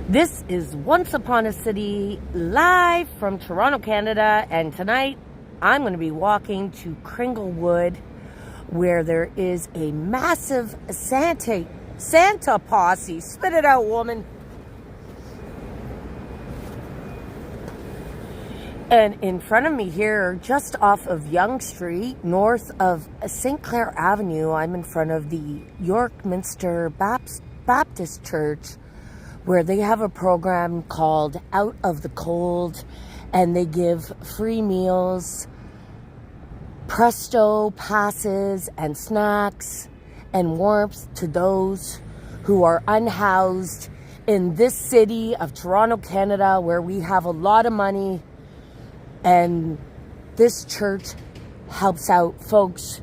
This is Once Upon a City, live from Toronto, Canada, and tonight I'm going to be walking to Kringlewood, where there is a massive Santa posse. Spit it out, woman. And in front of me here, just off of Yonge Street, north of St. Clair Avenue, I'm in front of the Yorkminster Baptist Church, where they have a program called Out of the Cold, and they give free meals, presto passes, and snacks and warmth to those who are unhoused in this city of Toronto, Canada, where we have a lot of money, and this church helps out folks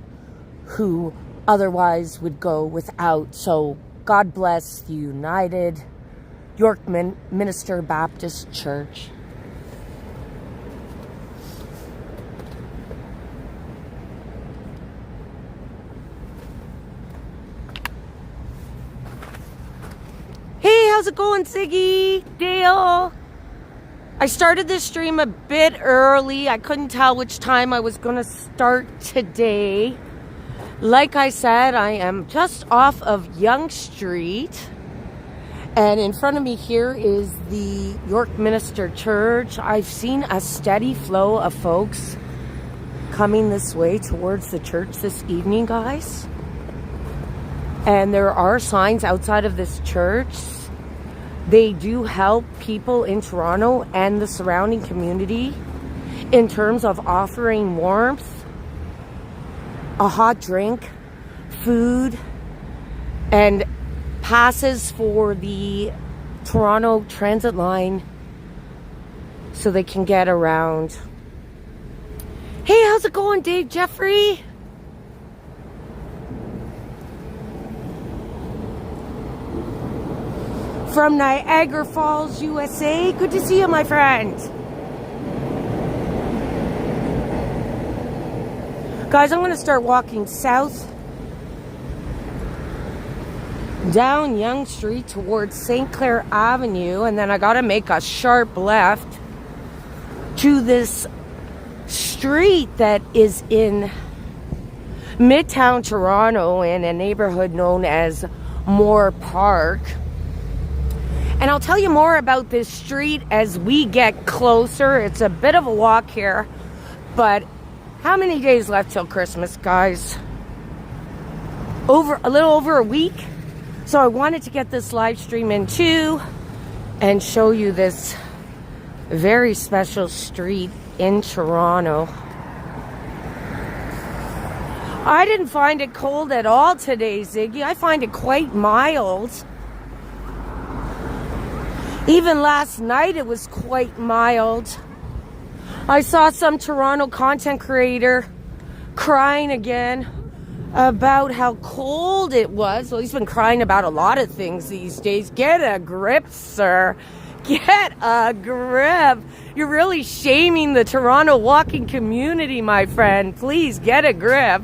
who otherwise would go without. So God bless the United Yorkminster Baptist Church. Hey, how's it going, Siggy? Dale? I started this stream a bit early. I couldn't tell which time I was going to start today. Like I said, I am just off of Yonge Street. And in front of me here is the Yorkminster Church. I've seen a steady flow of folks coming this way towards the church this evening, guys. And there are signs outside of this church. They do help people in Toronto and the surrounding community in terms of offering warmth, a hot drink, food, and passes for the Toronto Transit line so they can get around. Hey, how's it going, Dave Jeffrey? From Niagara Falls, USA. Good to see you, my friend. Guys, I'm going to start walking south down Yonge Street towards St. Clair Avenue, and then I got to make a sharp left to this street that is in Midtown Toronto in a neighborhood known as Moore Park. And I'll tell you more about this street as we get closer. It's a bit of a walk here, but how many days left till Christmas, guys? A little over a week. So I wanted to get this live stream in too and show you this very special street in Toronto. I didn't find it cold at all today, Ziggy. I find it quite mild. Even last night it was quite mild. I saw some Toronto content creator crying again about how cold it was. Well, he's been crying about a lot of things these days. Get a grip, sir. Get a grip. You're really shaming the Toronto walking community, my friend. Please get a grip.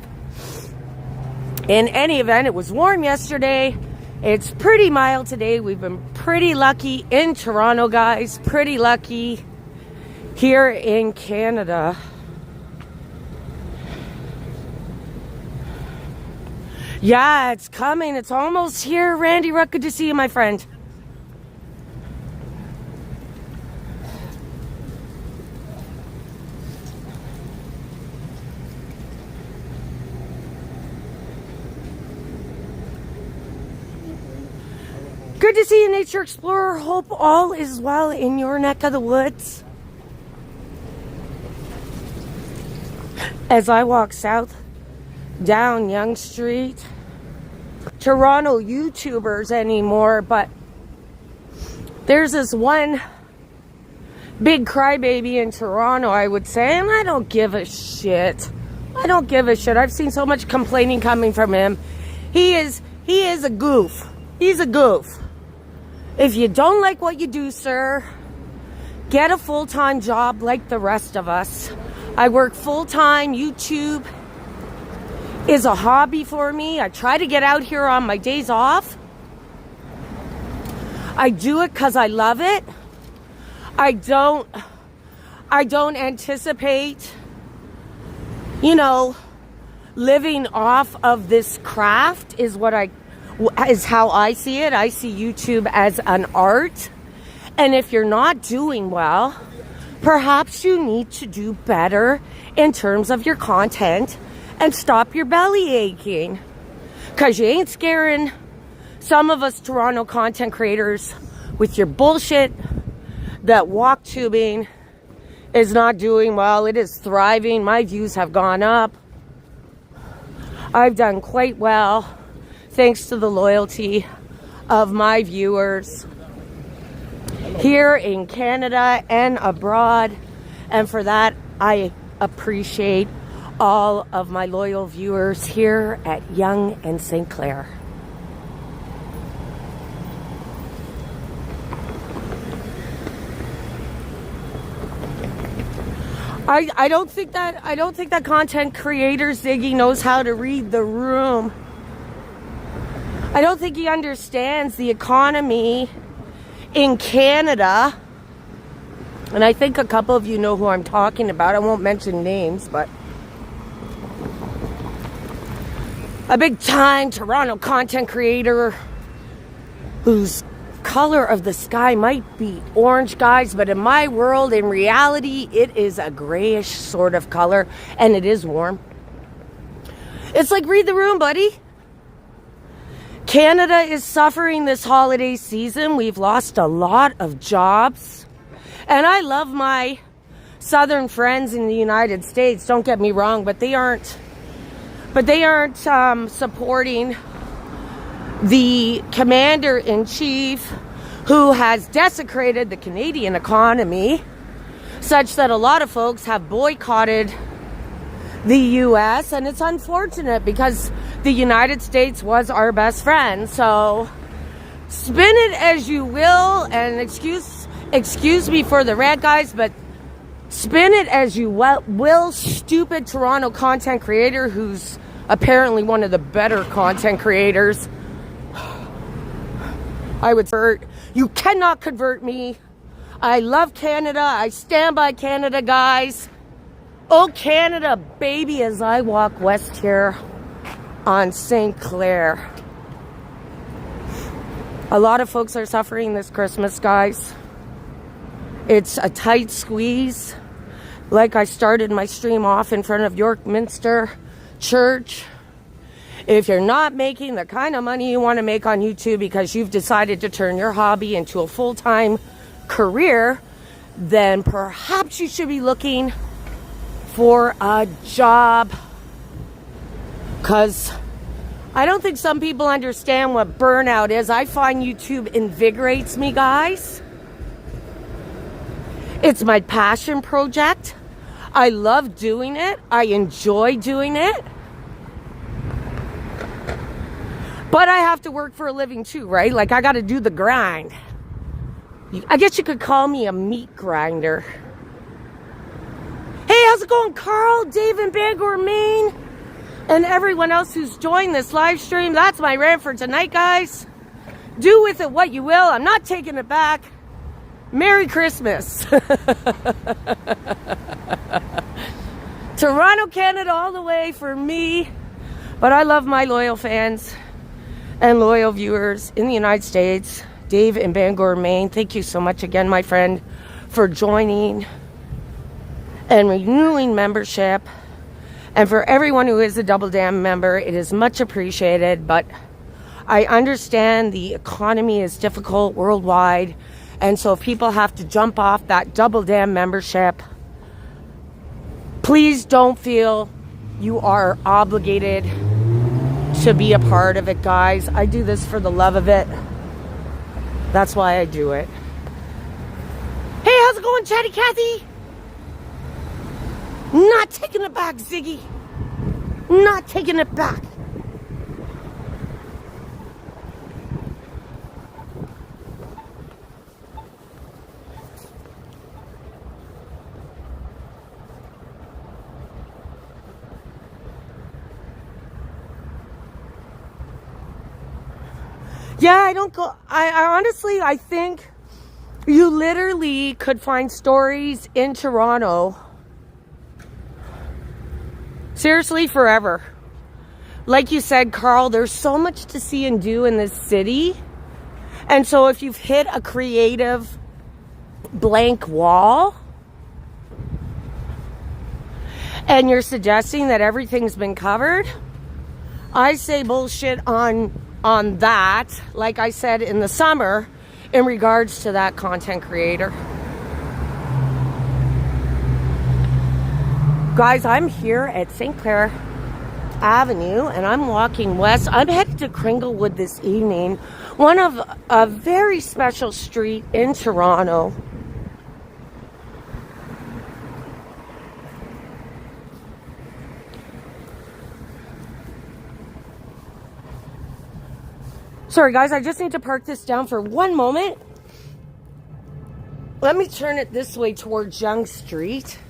In any event, it was warm yesterday. It's pretty mild today. We've been pretty lucky in Toronto, guys. Pretty lucky here in Canada. Yeah, it's coming. It's almost here. Randy Ruck, good to see you, my friend. Good to see you, Nature Explorer. Hope all is well in your neck of the woods. As I walk south down Yonge Street, Toronto YouTubers anymore, but there's this one big crybaby in Toronto, I would say, and I don't give a shit. I don't give a shit. I've seen so much complaining coming from him. He is a goof. He's a goof. If you don't like what you do, sir, get a full-time job like the rest of us. I work full-time. YouTube is a hobby for me. I try to get out here on my days off. I do it because I love it. I don't anticipate, living off of this craft is how I see it. I see YouTube as an art. And if you're not doing well, perhaps you need to do better in terms of your content and stop your belly aching. Because you ain't scaring some of us Toronto content creators with your bullshit that walk tubing is not doing well. It is thriving. My views have gone up. I've done quite well thanks to the loyalty of my viewers here in Canada and abroad. And for that, I appreciate all of my loyal viewers here at Yonge and St. Clair. I don't think that content creator Ziggy knows how to read the room. I don't think he understands the economy in Canada. And I think a couple of you know who I'm talking about. I won't mention names, but a big time Toronto content creator whose color of the sky might be orange, guys, but in my world, in reality, it is a grayish sort of color, and it is warm. It's like, read the room, buddy. Canada is suffering this holiday season. We've lost a lot of jobs, and I love my southern friends in the United States, don't get me wrong, but they aren't supporting the commander-in-chief who has desecrated the Canadian economy such that a lot of folks have boycotted the U.S. And it's unfortunate because the United States was our best friend. So spin it as you will, and excuse me for the rant, guys, but spin it as you will, stupid Toronto content creator who's apparently one of the better content creators. I would convert. You cannot convert me. I love Canada. I stand by Canada, guys. Oh, Canada, baby, as I walk west here on St. Clair. A lot of folks are suffering this Christmas, guys. It's a tight squeeze. Like I started my stream off in front of Yorkminster Church. If you're not making the kind of money you want to make on YouTube because you've decided to turn your hobby into a full-time career, then perhaps you should be looking for a job. Because I don't think some people understand what burnout is. I find YouTube invigorates me, guys. It's my passion project. I love doing it. I enjoy doing it. But I have to work for a living too, right? Like, I got to do the grind. I guess you could call me a meat grinder. Hey, how's it going, Carl, Dave in Bangor, Maine, and everyone else who's joined this live stream? That's my rant for tonight, guys. Do with it what you will. I'm not taking it back. Merry Christmas. Toronto, Canada, all the way for me. But I love my loyal fans and loyal viewers in the United States. Dave in Bangor, Maine, thank you so much again, my friend, for joining and renewing membership. And for everyone who is a Double Dam member, it is much appreciated. But I understand the economy is difficult worldwide. And so if people have to jump off that Double Dam membership, please don't feel you are obligated to be a part of it, guys. I do this for the love of it. That's why I do it. Hey, how's it going, Chatty Cathy? Not taking it back, Ziggy. Not taking it back. Yeah, I don't go. I honestly, I think you literally could find stories in Toronto. Seriously, forever. Like you said, Carl, there's so much to see and do in this city. And so if you've hit a creative blank wall and you're suggesting that everything's been covered, I say bullshit on that, like I said in the summer, in regards to that content creator. Guys, I'm here at St. Clair Avenue and I'm walking west. I'm headed to Kringlewood this evening, one of a very special street in Toronto. Sorry guys, I just need to park this down for one moment. Let me turn it this way towards Yonge Street.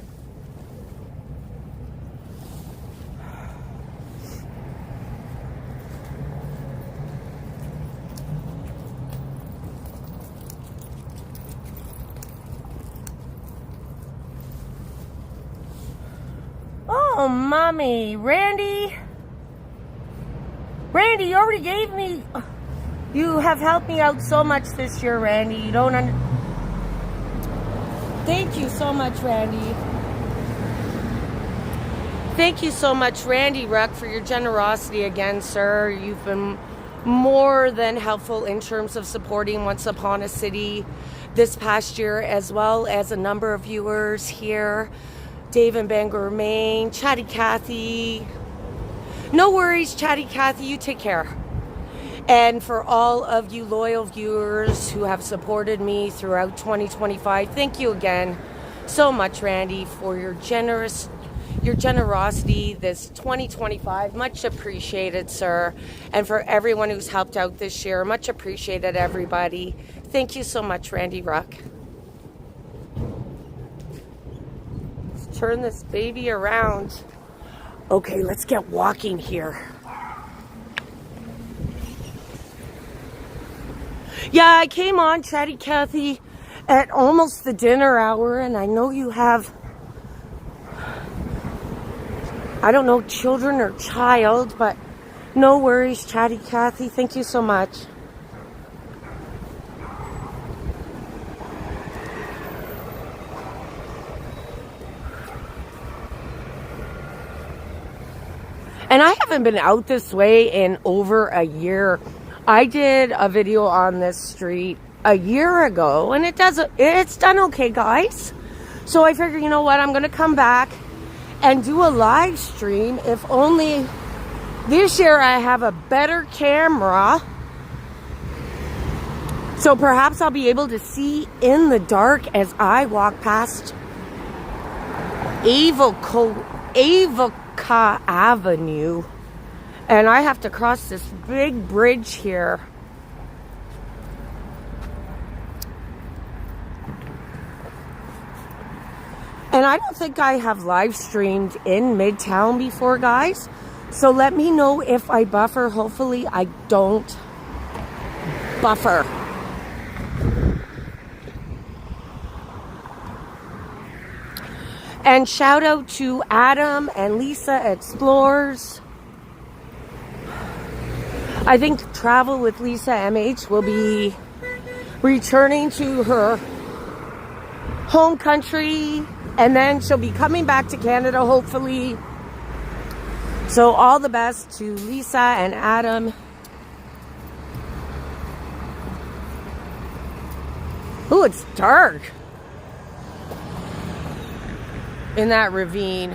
Oh, mommy, Randy, you already gave me. You have helped me out so much this year, Randy. You don't Thank you so much, Randy. Thank you so much, Randy Ruck, for your generosity again, sir. You've been more than helpful in terms of supporting Once Upon a City this past year, as well as a number of viewers here. Dave and Bangor, Maine, Chatty Cathy. No worries, Chatty Cathy, you take care. And for all of you loyal viewers who have supported me throughout 2025, thank you again so much, Randy, for your generosity this 2025. Much appreciated, sir. And for everyone who's helped out this year, much appreciated, everybody. Thank you so much, Randy Ruck. Let's turn this baby around. Okay, let's get walking here. Yeah, I came on, Chatty Cathy, at almost the dinner hour, and I know you have, I don't know, children or child, but no worries, Chatty Cathy. Thank you so much. And I haven't been out this way in over a year. I did a video on this street a year ago, and it's done okay, guys. So I figured, you know what, I'm going to come back and do a live stream. If only this year I have a better camera, so perhaps I'll be able to see in the dark as I walk past Avoca Avenue. And I have to cross this big bridge here. And I don't think I have live streamed in Midtown before, guys. So let me know if I buffer. Hopefully I don't buffer. And shout out to Adam and Lisa Explores. I think Travel with Lisa MH will be returning to her home country, and then she'll be coming back to Canada, hopefully. So all the best to Lisa and Adam. Ooh, it's dark in that ravine.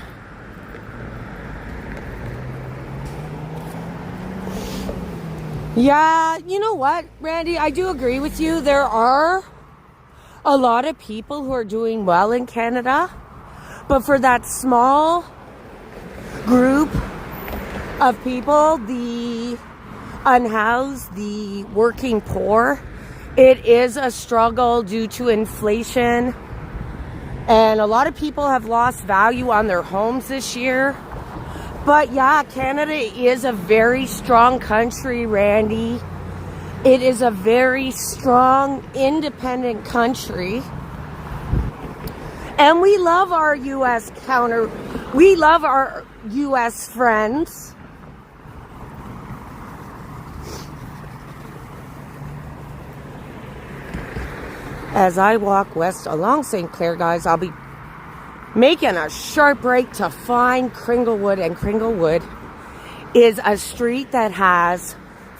Yeah, you know what, Randy? I do agree with you. There are a lot of people who are doing well in Canada. But for that small group of people, the unhoused, the working poor, it is a struggle due to inflation. And a lot of people have lost value on their homes this year. But yeah, Canada is a very strong country, Randy. It is a very strong, independent country. And we love our U.S. we love our U.S. friends. As I walk west along St. Clair, guys, I'll be making a sharp right to find Kringlewood. And Kringlewood is a street that has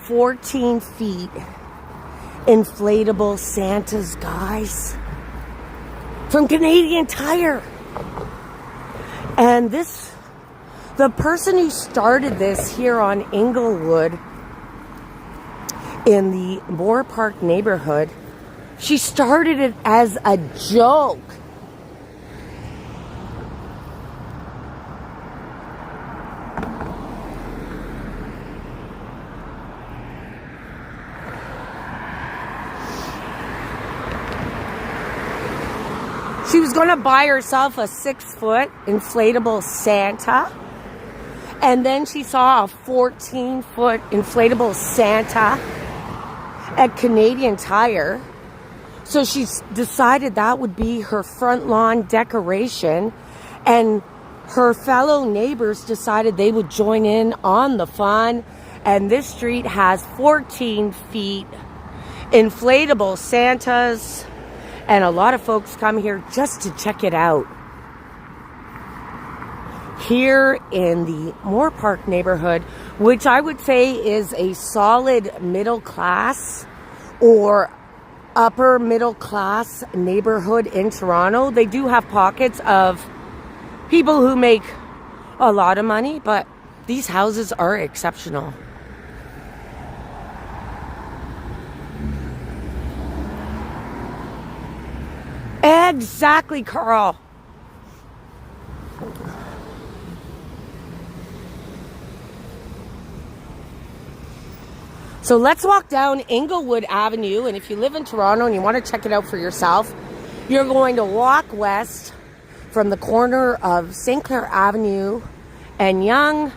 14 feet inflatable Santas, guys, from Canadian Tire. And the person who started this here on Inglewood in the Moore Park neighborhood, she started it as a joke. She was going to buy herself a 6-foot inflatable Santa. And then she saw a 14-foot inflatable Santa at Canadian Tire. So she decided that would be her front lawn decoration. And her fellow neighbors decided they would join in on the fun. And this street has 14 feet inflatable Santas. And a lot of folks come here just to check it out. Here in the Moore Park neighborhood, which I would say is a solid middle class or upper middle class neighborhood in Toronto. They do have pockets of people who make a lot of money, but these houses are exceptional. Exactly, Carl. So let's walk down Inglewood Avenue, and if you live in Toronto and you want to check it out for yourself, you're going to walk west from the corner of St. Clair Avenue and Yonge,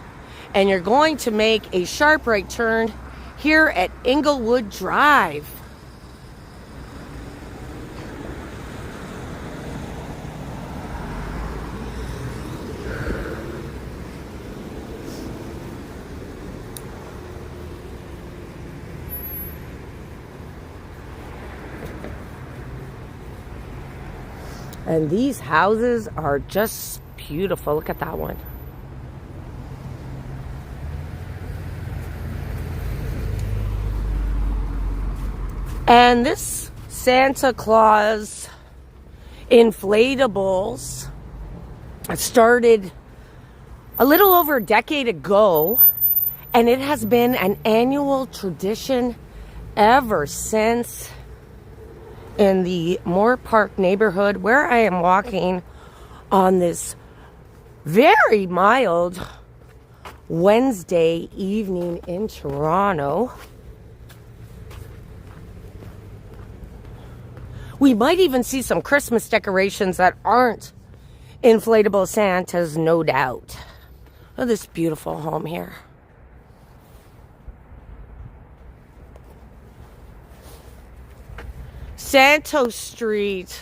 and you're going to make a sharp right turn here at Inglewood Drive. And these houses are just beautiful. Look at that one. And this Santa Claus inflatables started a little over a decade ago. And it has been an annual tradition ever since. In the Moore Park neighborhood, where I am walking on this very mild Wednesday evening in Toronto. We might even see some Christmas decorations that aren't inflatable Santas, no doubt. Look at this beautiful home here. Santo Street.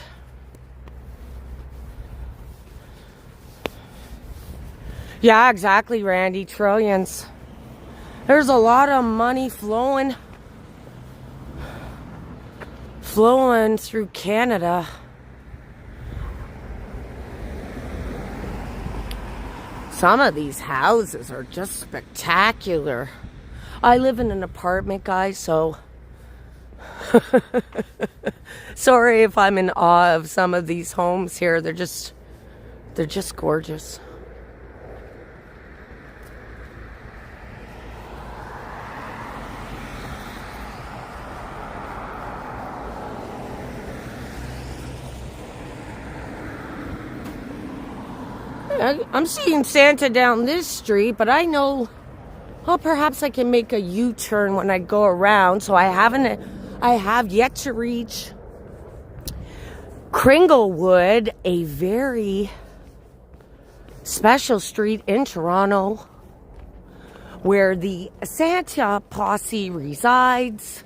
Yeah, exactly, Randy. Trillions. There's a lot of money flowing through Canada. Some of these houses are just spectacular. I live in an apartment, guys, so sorry if I'm in awe of some of these homes here. They're just gorgeous. I'm seeing Santa down this street, but I know, well, perhaps I can make a U-turn when I go around. So I have yet to reach Kringlewood, a very special street in Toronto where the Santa posse resides.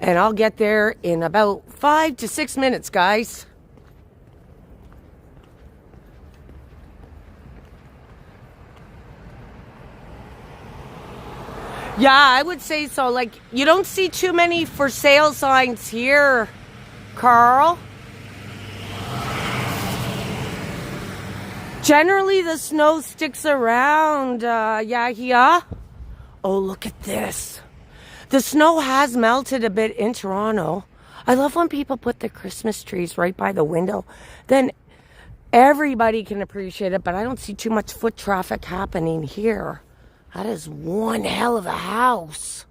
And I'll get there in about 5 to 6 minutes, guys. Yeah, I would say so. Like, you don't see too many for sale signs here, Carl. Generally, the snow sticks around. Yeah. Oh, look at this. The snow has melted a bit in Toronto. I love when people put the Christmas trees right by the window. Then everybody can appreciate it, but I don't see too much foot traffic happening here. That is one hell of a house.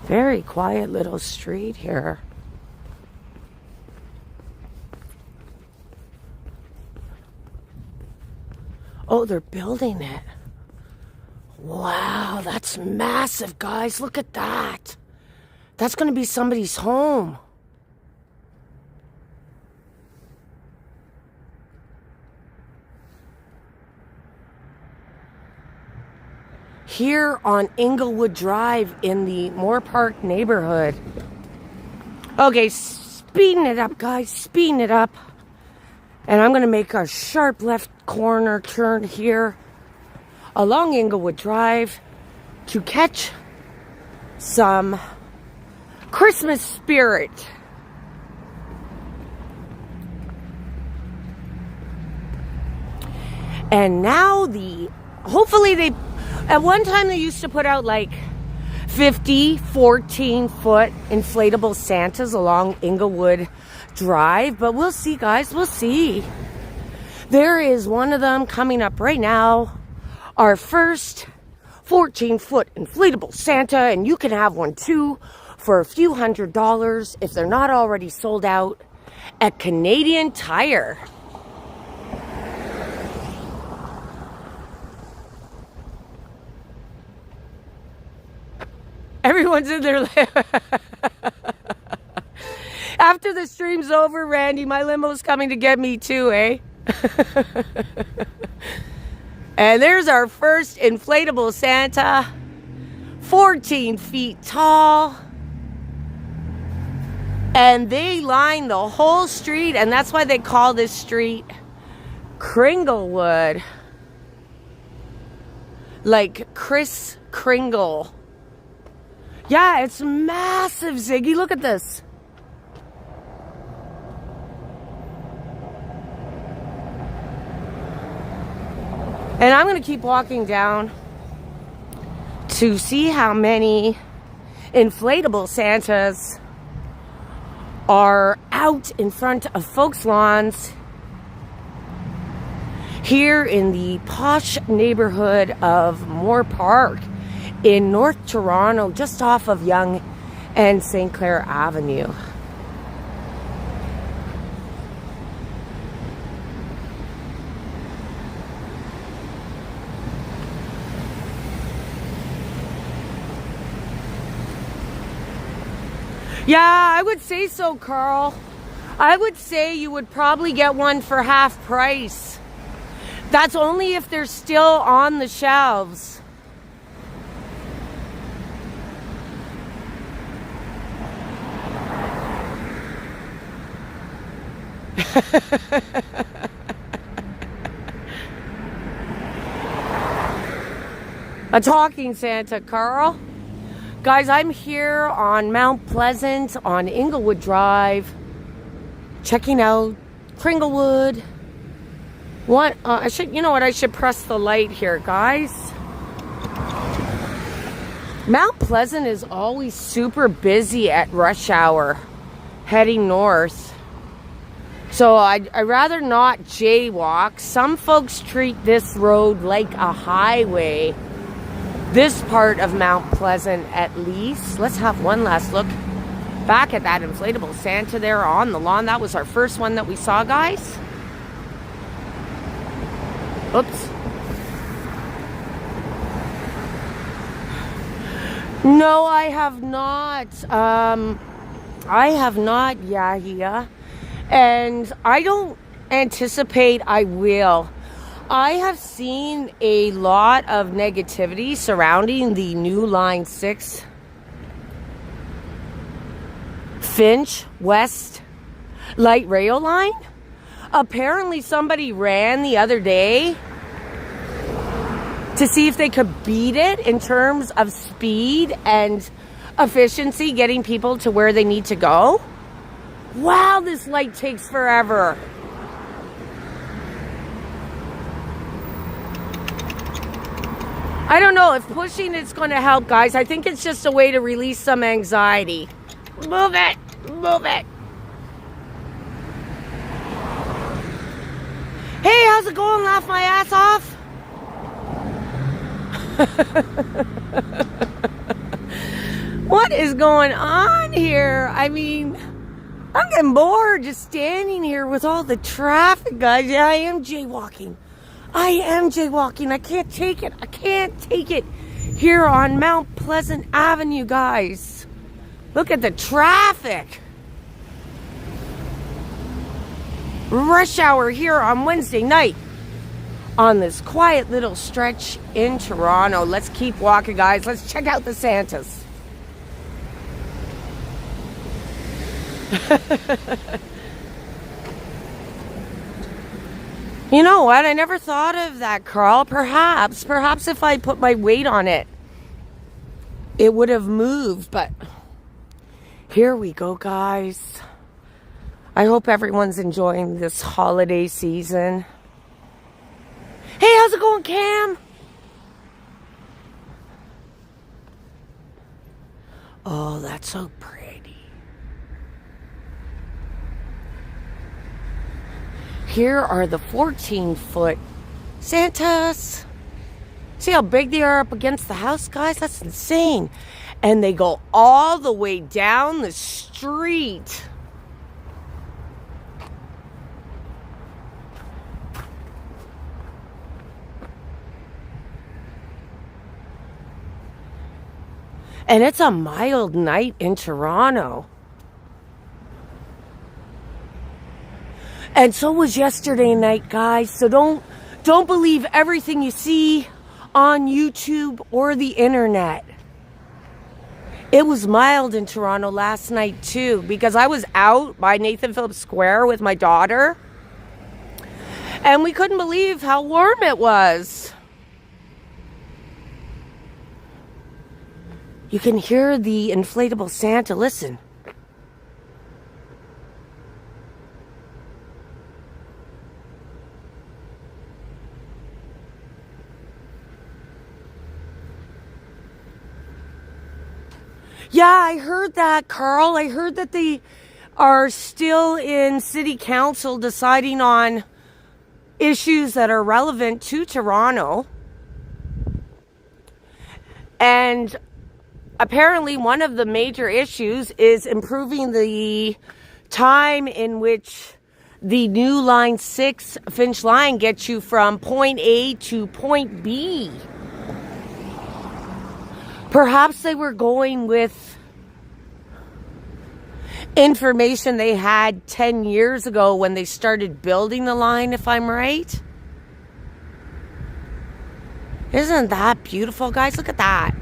Very quiet little street here. Oh, they're building it. Wow, that's massive, guys. Look at that. That's going to be somebody's home. Here on Kringlewood Drive in the Moore Park neighborhood. Okay, speeding it up, guys. Speeding it up. And I'm going to make a sharp left corner turn here along Kringlewood Drive to catch some Christmas spirit. And now hopefully at one time they used to put out like 50 14-foot inflatable Santas along Kringlewood Drive, but we'll see, guys. We'll see. There is one of them coming up right now. Our first 14-foot inflatable Santa, and you can have one too for a few $100s if they're not already sold out at Canadian Tire. Everyone's in their After the stream's over, Randy, my limo's coming to get me too, eh? And there's our first inflatable Santa, 14 feet tall. And they line the whole street, and that's why they call this street Kringlewood. Like Kris Kringle. Yeah, it's massive, Ziggy. Look at this. And I'm going to keep walking down to see how many inflatable Santas are out in front of folks' lawns here in the posh neighborhood of Moore Park in North Toronto, just off of Yonge and St. Clair Avenue. Yeah, I would say so, Carl. I would say you would probably get one for half price. That's only if they're still on the shelves. A talking Santa, Carl. Guys, I'm here on Mount Pleasant on Kringlewood Drive, checking out Kringlewood. You know what? I should press the light here, guys. Mount Pleasant is always super busy at rush hour, heading north. So I'd rather not jaywalk. Some folks treat this road like a highway. This part of Mount Pleasant, at least. Let's have one last look back at that inflatable Santa there on the lawn. That was our first one that we saw, guys. Oops. No, I have not. I have not, Yahia. And I don't anticipate I will. I have seen a lot of negativity surrounding the new Line 6 Finch West light rail line. Apparently somebody ran the other day to see if they could beat it in terms of speed and efficiency, getting people to where they need to go. Wow, this light takes forever. I don't know if pushing it's going to help, guys. I think it's just a way to release some anxiety. Move it. Move it. Hey, how's it going? Laugh my ass off? What is going on here? I mean, I'm getting bored just standing here with all the traffic, guys. Yeah, I am jaywalking. I can't take it. I can't take it here on Mount Pleasant Avenue, guys. Look at the traffic. Rush hour here on Wednesday night on this quiet little stretch in Toronto. Let's keep walking, guys. Let's check out the Santas. You know what? I never thought of that, Carl. Perhaps if I put my weight on it, it would have moved. But here we go, guys. I hope everyone's enjoying this holiday season. Hey, how's it going, Cam? Oh, that's so pretty. Here are the 14-foot Santas. See how big they are up against the house, guys? That's insane. And they go all the way down the street. And it's a mild night in Toronto. And so was yesterday night, guys. So don't believe everything you see on YouTube or the internet. It was mild in Toronto last night too, because I was out by Nathan Phillips Square with my daughter, and we couldn't believe how warm it was. You can hear the inflatable Santa. Listen. Yeah, I heard that, Carl. I heard that they are still in city council deciding on issues that are relevant to Toronto. And apparently one of the major issues is improving the time in which the new Line 6 Finch line gets you from point A to point B. Perhaps they were going with information they had 10 years ago when they started building the line, if I'm right. Isn't that beautiful, guys? Look at that.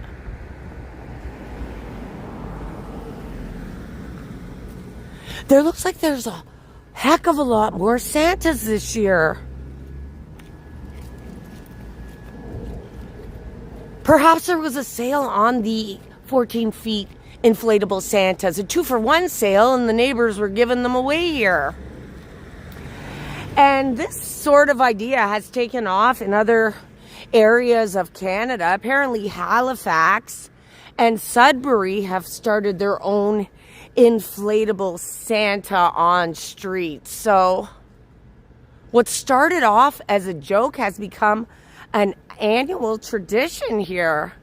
There looks like there's a heck of a lot more Santas this year. Perhaps there was a sale on the 14 feet inflatable Santas, a 2-for-1 sale, and the neighbors were giving them away here. And this sort of idea has taken off in other areas of Canada. Apparently Halifax and Sudbury have started their own inflatable Santa on streets. So what started off as a joke has become an annual tradition here.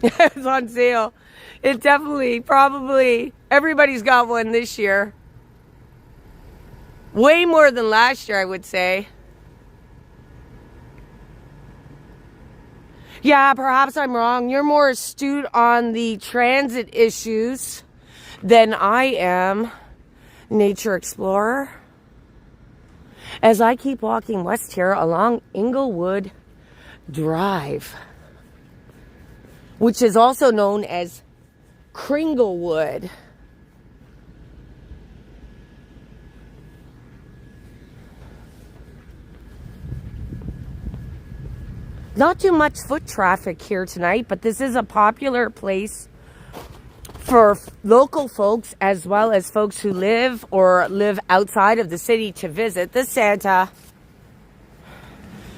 It's on sale. It definitely, probably, everybody's got one this year. Way more than last year, I would say. Yeah, perhaps I'm wrong. You're more astute on the transit issues than I am, nature explorer. As I keep walking west here along Kringlewood Drive, which is also known as Kringlewood. Not too much foot traffic here tonight, but this is a popular place for local folks as well as folks who live or live outside of the city to visit. This Santa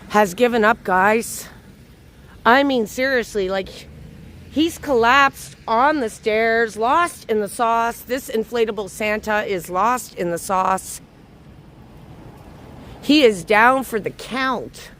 has given up, guys. I mean, seriously, like, he's collapsed on the stairs, lost in the sauce. This inflatable Santa is lost in the sauce. He is down for the count.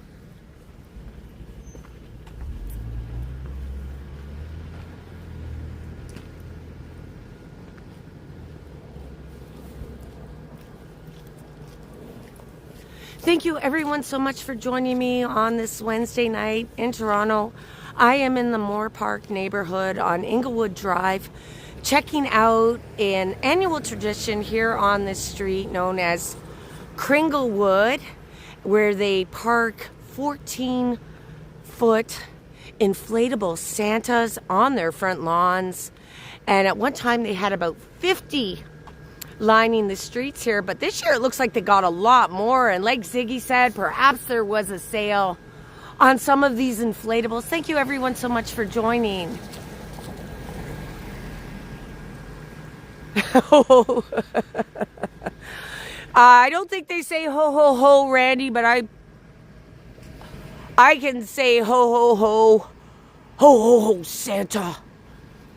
Thank you everyone so much for joining me on this Wednesday night in Toronto. I am in the Moore Park neighborhood on Kringlewood Drive, checking out an annual tradition here on this street known as Kringlewood, where they park 14-foot inflatable Santas on their front lawns. And at one time they had about 50 lining the streets here, but this year it looks like they got a lot more. And like Ziggy said, perhaps there was a sale on some of these inflatables. Thank you everyone so much for joining. I don't think they say ho ho ho, Randy, but I can say ho ho ho, ho ho ho, Santa.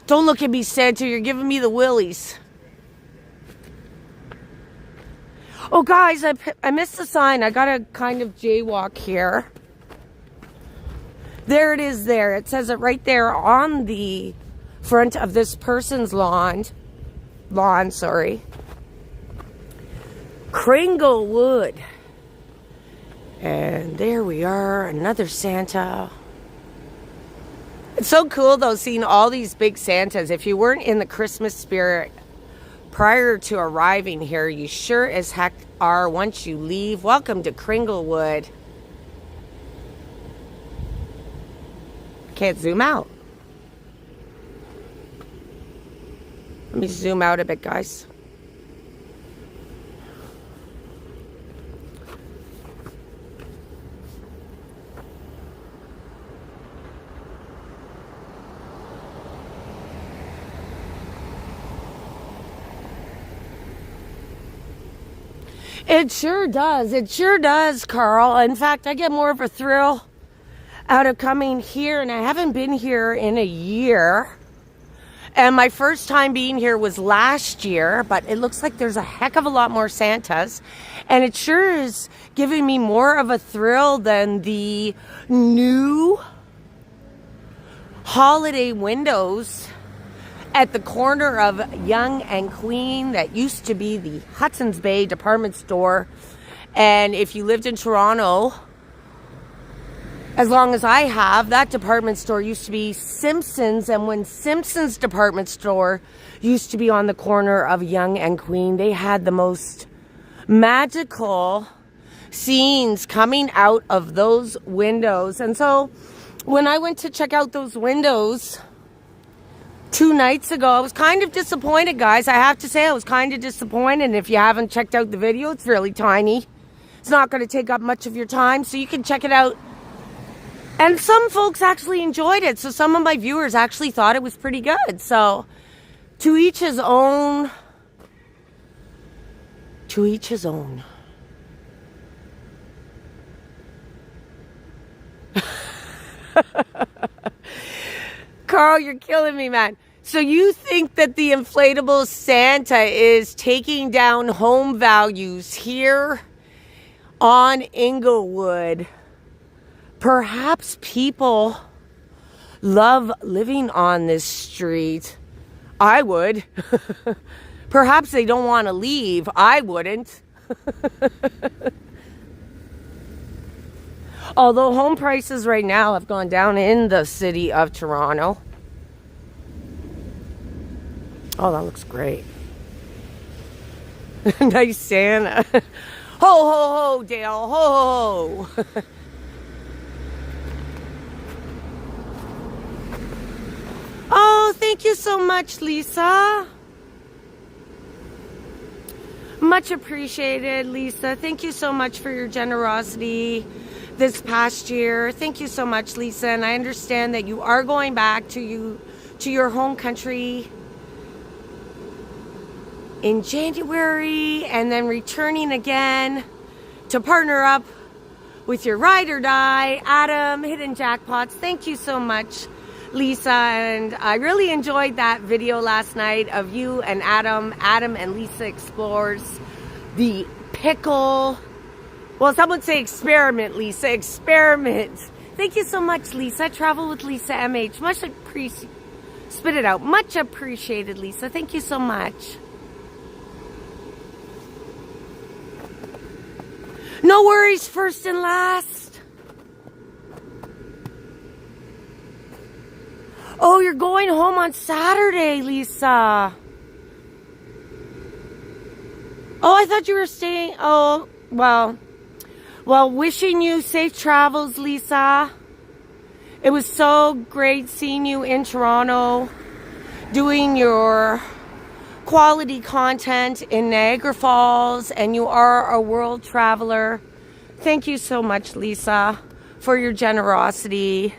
Don't look at me, Santa, you're giving me the willies. Oh, guys, I missed the sign. I gotta kind of jaywalk here. There it is there. It says it right there on the front of this person's lawn, sorry. Kringlewood. And there we are, another Santa. It's so cool, though, seeing all these big Santas. If you weren't in the Christmas spirit prior to arriving here, you sure as heck are once you leave. Welcome to Kringlewood. Can't zoom out. Let me zoom out a bit, guys. It sure does. It sure does, Carl. In fact, I get more of a thrill out of coming here, and I haven't been here in a year. And my first time being here was last year, but it looks like there's a heck of a lot more Santas. And it sure is giving me more of a thrill than the new holiday windows at the corner of Yonge and Queen that used to be the Hudson's Bay department store. And if you lived in Toronto, as long as I have, that department store used to be Simpson's. And when Simpson's department store used to be on the corner of Yonge and Queen, they had the most magical scenes coming out of those windows. And so when I went to check out those windows 2 nights ago, I was kind of disappointed, guys. I have to say, I was kind of disappointed. And if you haven't checked out the video, it's really tiny. It's not going to take up much of your time, so you can check it out. And some folks actually enjoyed it. So some of my viewers actually thought it was pretty good. So to each his own. To each his own. Carl, you're killing me, man. So you think that the inflatable Santa is taking down home values here on Kringlewood? Perhaps people love living on this street. I would. Perhaps they don't want to leave. I wouldn't. Although home prices right now have gone down in the city of Toronto. Oh, that looks great. Nice Santa. Ho, ho, ho, Dale. Ho, ho, ho. Oh, thank you so much, Lisa. Much appreciated, Lisa. Thank you so much for your generosity this past year. Thank you so much, Lisa. And I understand that you are going back to your home country in January and then returning again to partner up with your ride or die, Adam, Hidden Jackpots. Thank you so much, Lisa. And I really enjoyed that video last night of you and Adam and Lisa explores the pickle. Well, someone say experiment, Lisa. Experiment. Thank you so much, Lisa. Travel with Lisa MH. Much appreciated. Spit it out. Much appreciated, Lisa. Thank you so much. No worries, first and last. Oh, you're going home on Saturday, Lisa. Oh, I thought you were staying. Oh, well, wishing you safe travels, Lisa. It was so great seeing you in Toronto, doing your quality content in Niagara Falls, and you are a world traveler. Thank you so much, Lisa, for your generosity,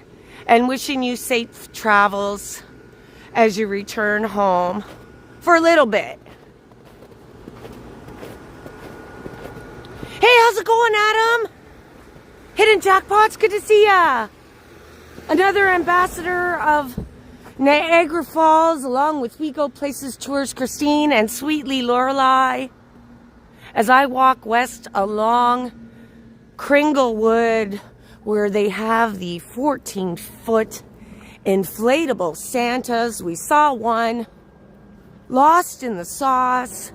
and wishing you safe travels as you return home for a little bit. Hey, how's it going, Adam? Hidden Jackpots, good to see ya. Another ambassador of Niagara Falls, along with We Go Places Tours, Christine and Sweetly Lorelei, as I walk west along Kringlewood, where they have the 14-foot inflatable Santas. We saw one lost in the sauce,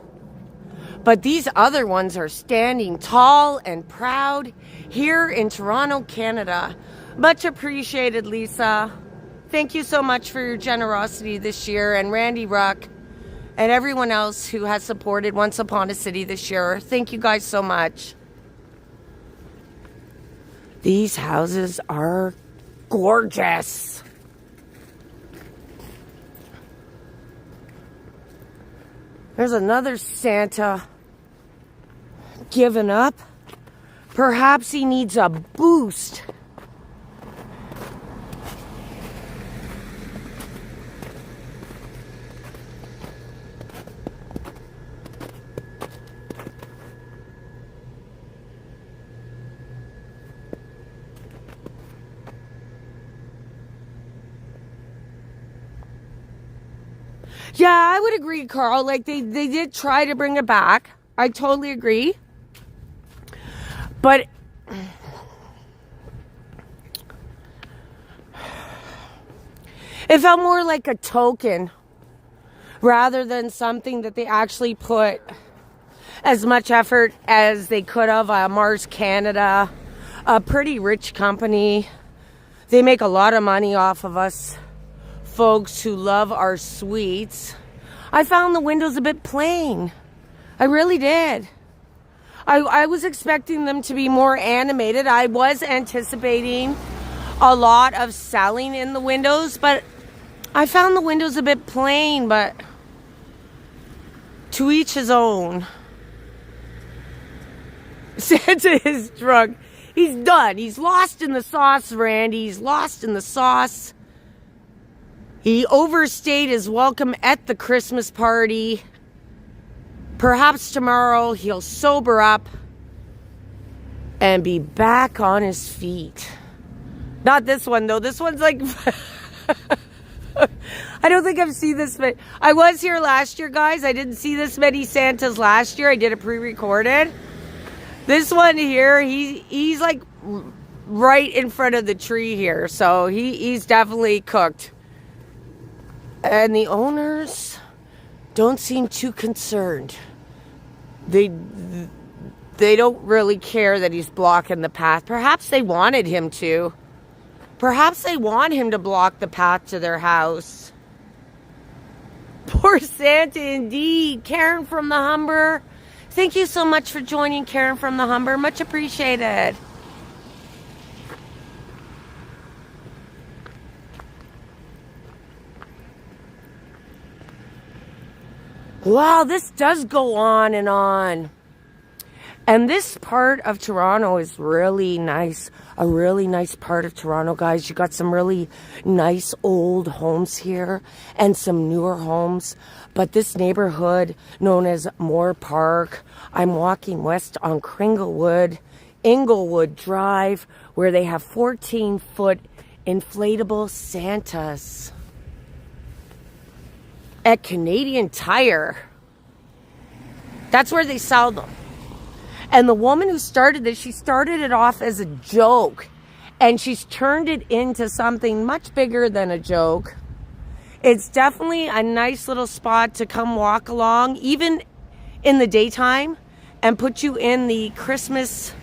but these other ones are standing tall and proud here in Toronto, Canada. Much appreciated, Lisa. Thank you so much for your generosity this year, and Randy Ruck and everyone else who has supported Once Upon a City this year. Thank you guys so much. These houses are gorgeous. There's another Santa giving up. Perhaps he needs a boost. Yeah, I would agree, Carl. Like, they did try to bring it back. I totally agree. But it felt more like a token rather than something that they actually put as much effort as they could have. Mars Canada, a pretty rich company. They make a lot of money off of us folks who love our sweets. I found the windows a bit plain. I really did. I was expecting them to be more animated. I was anticipating a lot of selling in the windows, but I found the windows a bit plain, but to each his own. Santa is drunk. He's done. He's lost in the sauce, Randy. He's lost in the sauce. He overstayed his welcome at the Christmas party. Perhaps tomorrow he'll sober up and be back on his feet. Not this one, though. This one's like... I don't think I've seen this, but I was here last year, guys. I didn't see this many Santas last year. I did a pre-recorded. This one here, he's like right in front of the tree here. So he's definitely cooked. And the owners don't seem too concerned. They don't really care that he's blocking the path. Perhaps they wanted him to. Perhaps they want him to block the path to their house. Poor Santa indeed. Karen from the Humber. Thank you so much for joining, Karen from the Humber. Much appreciated. Wow, this does go on and on. And this part of Toronto is really nice. A really nice part of Toronto, guys. You got some really nice old homes here and some newer homes. But this neighborhood known as Moore Park, I'm walking west on Kringlewood, Inglewood Drive, where they have 14-foot inflatable Santas at Canadian Tire. That's where they sell them. And the woman who started this, she started it off as a joke. And she's turned it into something much bigger than a joke. It's definitely a nice little spot to come walk along, even in the daytime, and put you in the Christmas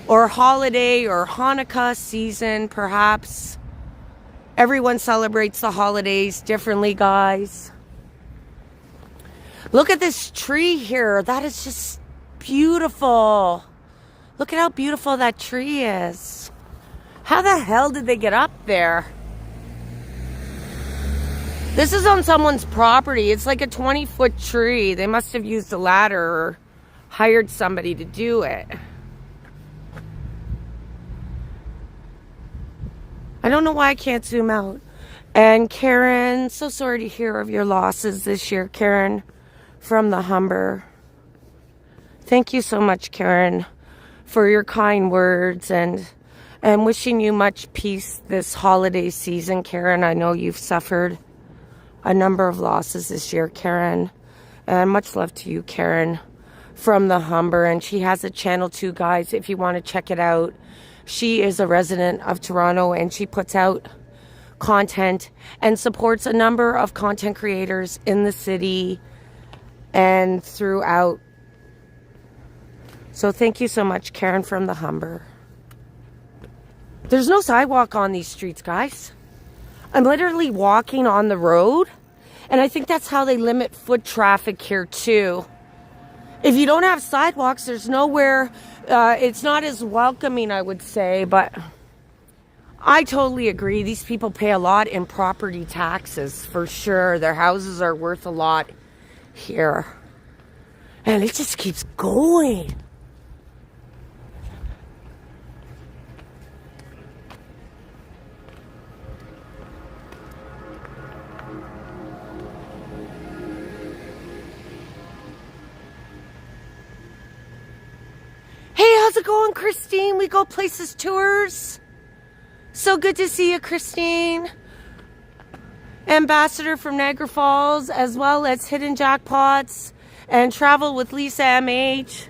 or holiday or Hanukkah season, perhaps. Everyone celebrates the holidays differently, guys. Look at this tree here. That is just beautiful. Look at how beautiful that tree is. How the hell did they get up there? This is on someone's property. It's like a 20-foot tree. They must have used a ladder or hired somebody to do it. I don't know why I can't zoom out. And Karen, so sorry to hear of your losses this year, Karen from the Humber. Thank you so much, Karen, for your kind words and wishing you much peace this holiday season, Karen. I know you've suffered a number of losses this year, Karen. And much love to you, Karen, from the Humber. And she has a channel too, guys, if you want to check it out. She is a resident of Toronto and she puts out content and supports a number of content creators in the city and throughout. So thank you so much, Karen from the Humber. There's no sidewalk on these streets, guys. I'm literally walking on the road, and I think that's how they limit foot traffic here too. If you don't have sidewalks, there's nowhere, it's not as welcoming, I would say, but I totally agree. These people pay a lot in property taxes, for sure. Their houses are worth a lot here. And it just keeps going. Hey, how's it going, Christine? We Go Places Tours. So good to see you, Christine. Ambassador from Niagara Falls, as well as Hidden Jackpots and Travel with Lisa MH.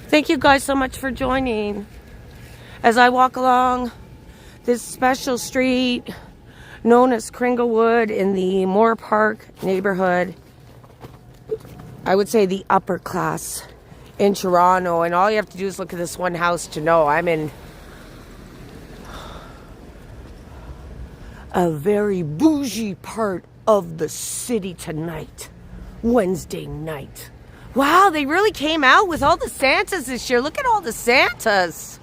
Thank you guys so much for joining. As I walk along this special street known as Kringlewood in the Moore Park neighborhood, I would say the upper class in Toronto, and all you have to do is look at this one house to know I'm in a very bougie part of the city tonight, Wednesday night. Wow, they really came out with all the Santas this year. Look at all the Santas.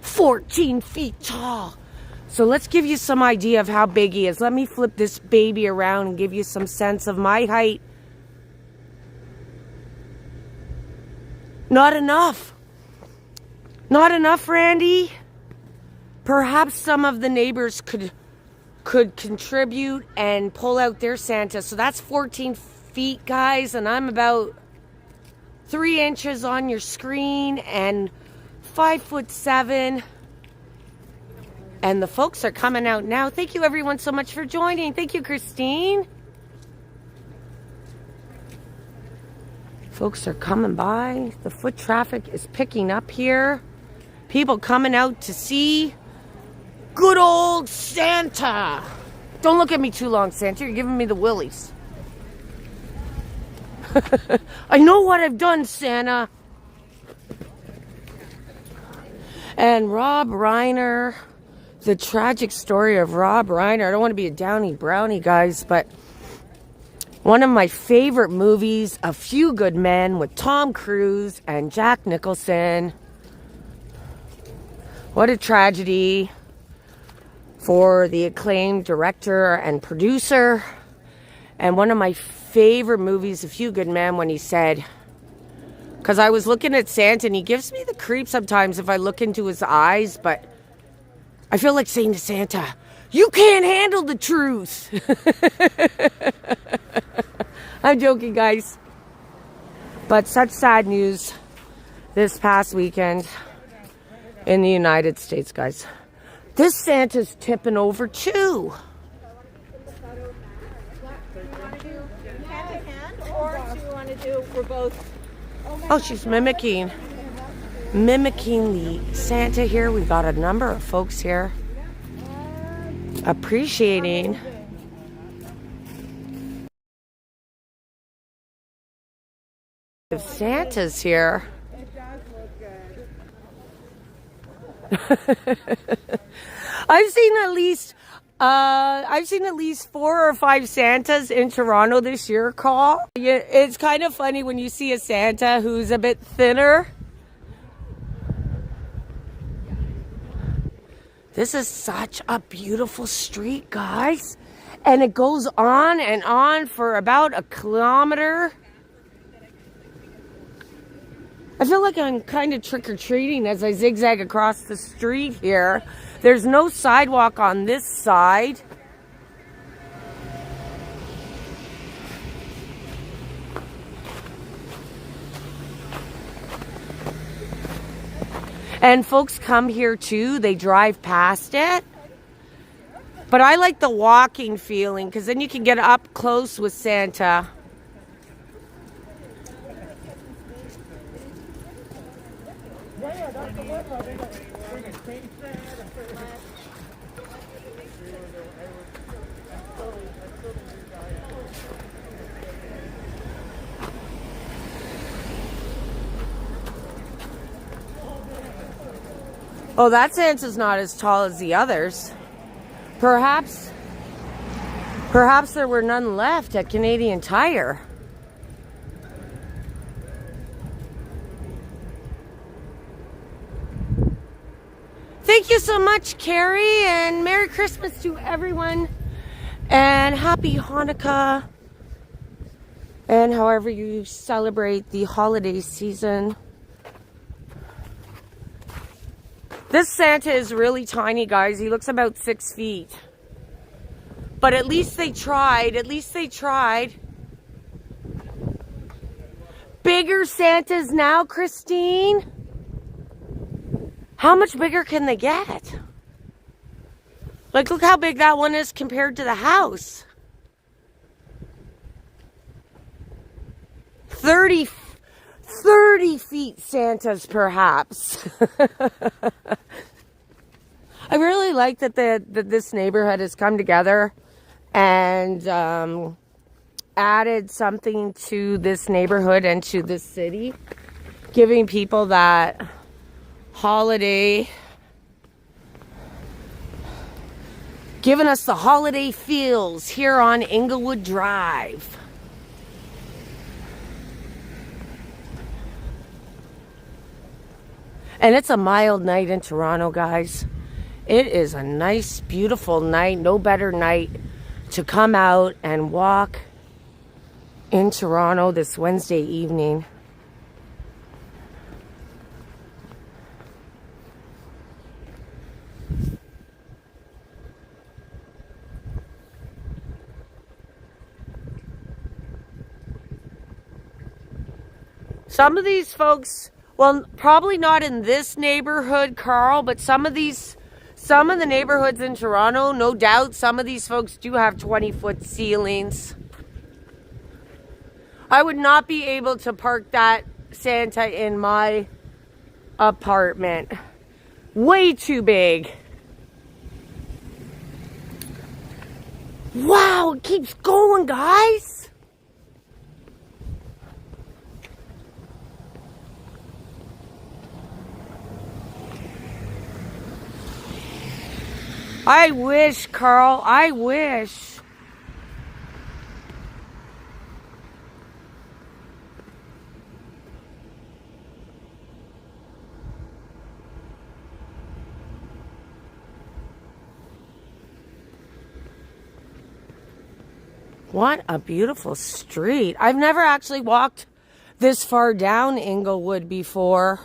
14 feet tall. So let's give you some idea of how big he is. Let me flip this baby around and give you some sense of my height. Not enough. Not enough, Randy. Perhaps some of the neighbors could contribute and pull out their Santa. So that's 14 feet, guys, and I'm about 3 inches on your screen and 5'7". And the folks are coming out now. Thank you, everyone, so much for joining. Thank you, Christine. Folks are coming by. The foot traffic is picking up here. People coming out to see good old Santa. Don't look at me too long, Santa. You're giving me the willies. I know what I've done, Santa. And Rob Reiner, the tragic story of Rob Reiner. I don't want to be a downy brownie, guys, but one of my favorite movies, A Few Good Men, with Tom Cruise and Jack Nicholson. What a tragedy for the acclaimed director and producer. And one of my favorite movies, A Few Good Men, when he said, because I was looking at Santa and he gives me the creep sometimes if I look into his eyes, but I feel like saying to Santa, you can't handle the truth. I'm joking, guys. But such sad news this past weekend in the United States, guys. This Santa's tipping over too. Do you want to do hand to hand, or do you want to do we're both? Oh, she's mimicking the Santa here. We've got a number of folks here appreciating the Santa's here. It does look good. I've seen at least 4 or 5 Santas in Toronto this year, Carl. It's kind of funny when you see a Santa who's a bit thinner. This is such a beautiful street, guys. And it goes on and on for about a kilometer. I feel like I'm kind of trick-or-treating as I zigzag across the street here. There's no sidewalk on this side. And folks come here too. They drive past it. But I like the walking feeling because then you can get up close with Santa. Oh, that Santa's not as tall as the others. Perhaps there were none left at Canadian Tire. Thank you so much, Carrie, and Merry Christmas to everyone, and Happy Hanukkah, and however you celebrate the holiday season. This Santa is really tiny, guys. He looks about 6 feet. But at least they tried. At least they tried. Bigger Santas now, Christine? How much bigger can they get? Like, look how big that one is compared to the house. 30 feet Santas, perhaps. I really like that this neighborhood has come together and added something to this neighborhood and to this city, giving people that holiday, giving us the holiday feels here on Kringlewood Drive. And it's a mild night in Toronto, guys. It is a nice, beautiful night. No better night to come out and walk in Toronto this Wednesday evening. Some of these folks, well, probably not in this neighborhood, Carl, but some of the neighborhoods in Toronto, no doubt, some of these folks do have 20-foot ceilings. I would not be able to park that Santa in my apartment. Way too big. Wow, it keeps going, guys. I wish, Carl. I wish. What a beautiful street. I've never actually walked this far down Kringlewood before.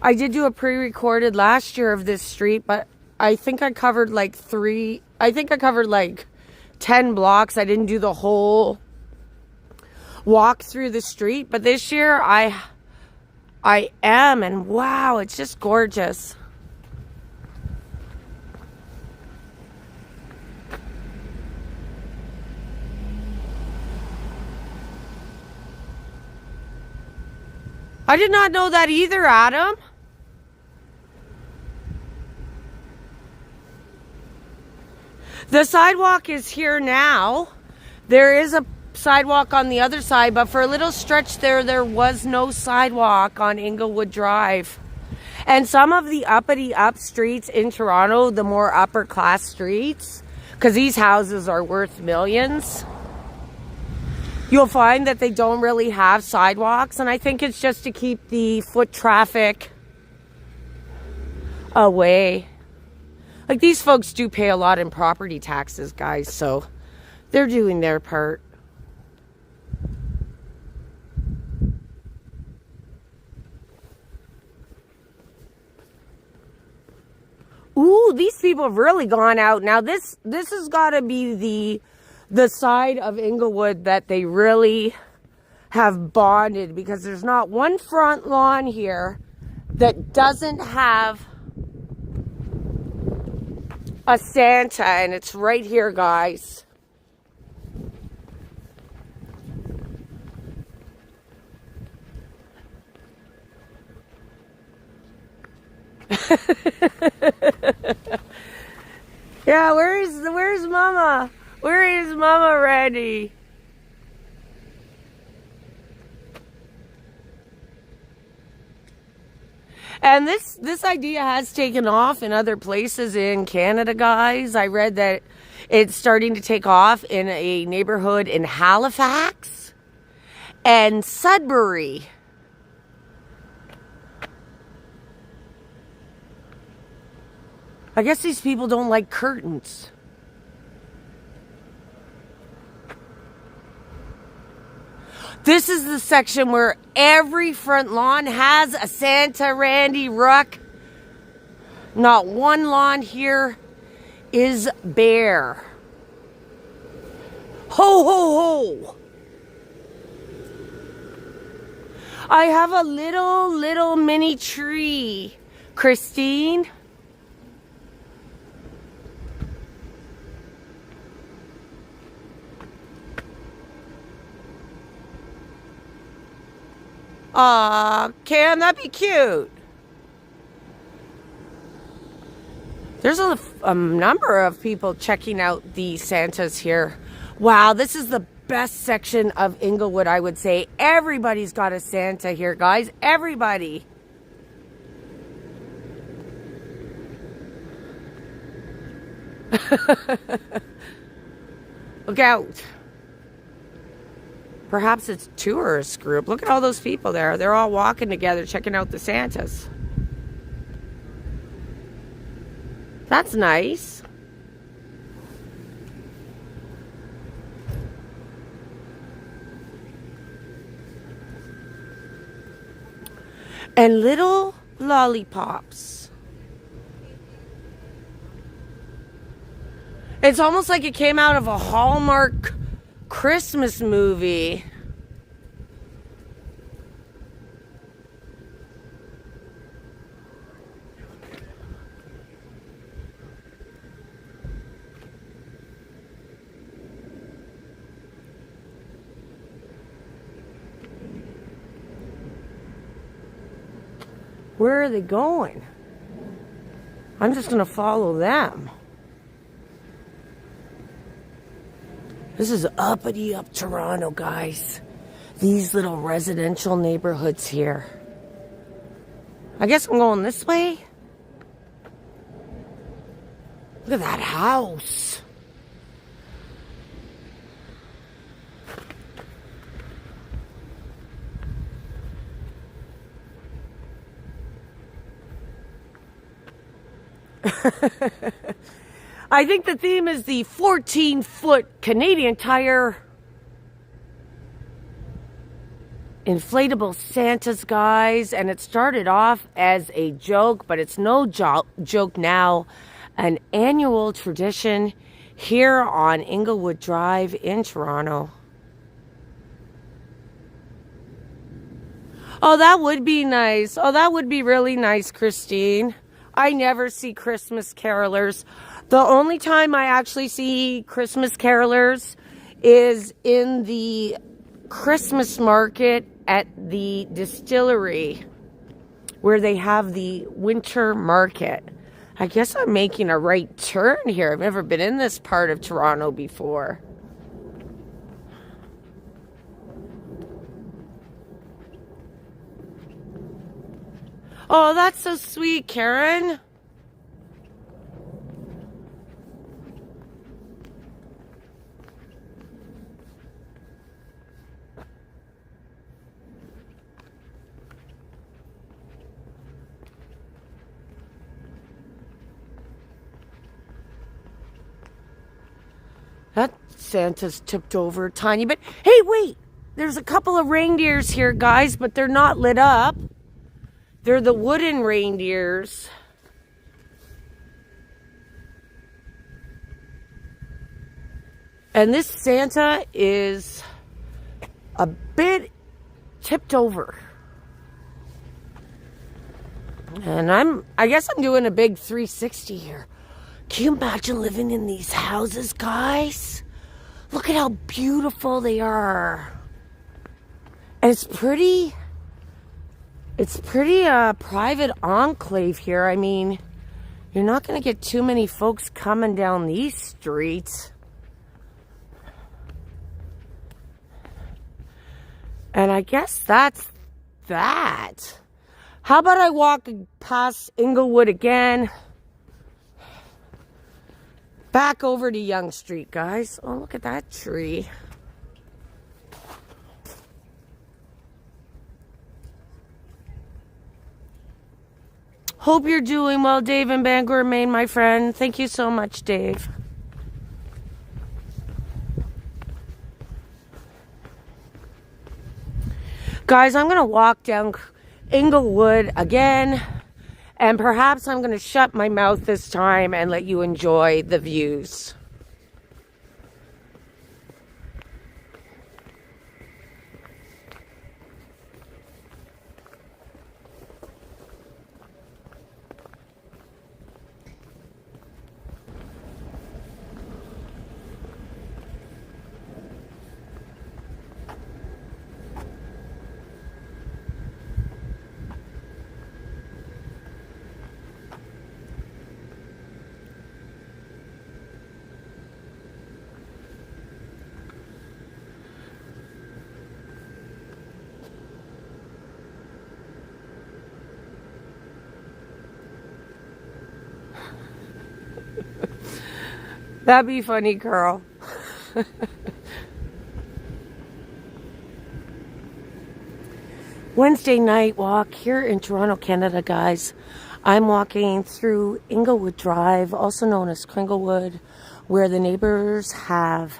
I did do a pre-recorded last year of this street, but I think I covered like 10 blocks. I didn't do the whole walk through the street, but this year I am, and wow, it's just gorgeous. I did not know that either, Adam. The sidewalk is here now. There is a sidewalk on the other side, but for a little stretch there was no sidewalk on Kringlewood Drive. And some of the uppity up streets in Toronto, the more upper class streets, because these houses are worth millions, you'll find that they don't really have sidewalks, and I think it's just to keep the foot traffic away. Like, these folks do pay a lot in property taxes, guys, so they're doing their part. Ooh, these people have really gone out. Now, this has got to be the side of Kringlewood that they really have bonded, because there's not one front lawn here that doesn't have a Santa, and it's right here, guys. Yeah, where's Mama? Where is Mama Randy? And this idea has taken off in other places in Canada, guys. I read that it's starting to take off in a neighborhood in Halifax and Sudbury. I guess these people don't like curtains. This is the section where every front lawn has a Santa Randy Ruck. Not one lawn here is bare. Ho, ho, ho. I have a little mini tree, Christine. Aw, Cam, that'd be cute. There's a number of people checking out the Santas here. Wow, this is the best section of Kringlewood, I would say. Everybody's got a Santa here, guys. Everybody. Look out. Perhaps it's a tourist group. Look at all those people there. They're all walking together, checking out the Santas. That's nice. And little lollipops. It's almost like it came out of a Hallmark Christmas movie. Where are they going? I'm just going to follow them. This is uppity up Toronto, guys. These little residential neighborhoods here. I guess I'm going this way. Look at that house. I think the theme is the 14-foot Canadian Tire inflatable Santas, guys. And it started off as a joke, but it's no joke now. An annual tradition here on Kringlewood Drive in Toronto. Oh, that would be nice. Oh, that would be really nice, Christine. I never see Christmas carolers. The only time I actually see Christmas carolers is in the Christmas market at the distillery where they have the winter market. I guess I'm making a right turn here. I've never been in this part of Toronto before. Oh, that's so sweet, Karen. That Santa's tipped over a tiny bit. Hey, wait! There's a couple of reindeers here, guys, but they're not lit up. They're the wooden reindeers. And this Santa is a bit tipped over. And I guess I'm doing a big 360 here. Can you imagine living in these houses, guys? Look at how beautiful they are. And it's pretty private enclave here. I mean, you're not going to get too many folks coming down these streets. And I guess that's that. How about I walk past Kringlewood again? Back over to Yonge Street, guys. Oh, look at that tree. Hope you're doing well, Dave in Bangor, Maine, my friend. Thank you so much, Dave. Guys, I'm going to walk down Kringlewood again. And perhaps I'm going to shut my mouth this time and let you enjoy the views. That'd be funny, Carl. Wednesday night walk here in Toronto, Canada, guys. I'm walking through Kringlewood Drive, also known as Kringlewood, where the neighbors have